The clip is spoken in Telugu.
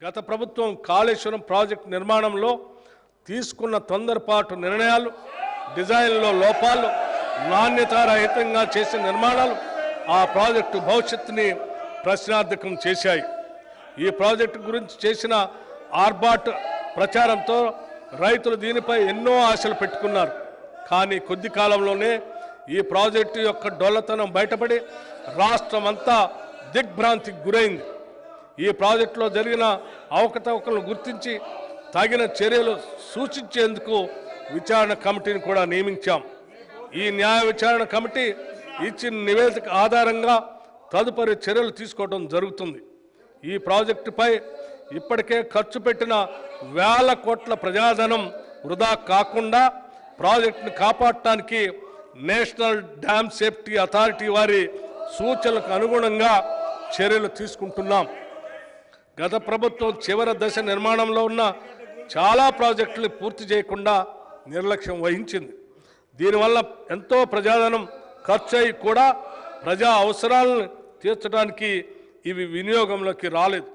గత ప్రభుత్వం కాళేశ్వరం ప్రాజెక్టు నిర్మాణంలో తీసుకున్న తొందరపాటు నిర్ణయాలు, డిజైన్లో లోపాలు, నాణ్యతారహితంగా చేసిన నిర్మాణాలు ఆ ప్రాజెక్టు భవిష్యత్తుని ప్రశ్నార్థకం చేశాయి. ఈ ప్రాజెక్టు గురించి చేసిన ఆర్బాట్ ప్రచారంతో రైతులు దీనిపై ఎన్నో ఆశలు పెట్టుకున్నారు. కానీ కొద్ది కాలంలోనే ఈ ప్రాజెక్టు యొక్క డొల్లతనం బయటపడి రాష్ట్రమంతా దిగ్భ్రాంతికి గురైంది. ఈ ప్రాజెక్టులో జరిగిన అవకతవకలను గుర్తించి తగిన చర్యలు సూచించేందుకు విచారణ కమిటీని కూడా నియమించాం. ఈ న్యాయ విచారణ కమిటీ ఇచ్చిన నివేదిక ఆధారంగా తదుపరి చర్యలు తీసుకోవడం జరుగుతుంది. ఈ ప్రాజెక్టుపై ఇప్పటికే ఖర్చు పెట్టిన వేల కోట్ల ప్రజాధనం వృధా కాకుండా ప్రాజెక్టును కాపాడటానికి నేషనల్ డ్యామ్ సేఫ్టీ అథారిటీ వారి సూచనలకు అనుగుణంగా చర్యలు తీసుకుంటున్నాం. గత ప్రభుత్వం చివరి దశ నిర్మాణంలో ఉన్న చాలా ప్రాజెక్టులు పూర్తి చేయకుండా నిర్లక్ష్యం వహించింది. దీనివల్ల ఎంతో ప్రజాధనం ఖర్చు అయి కూడా ప్రజా అవసరాలను తీర్చడానికి ఇవి వినియోగంలోకి రాలేదు.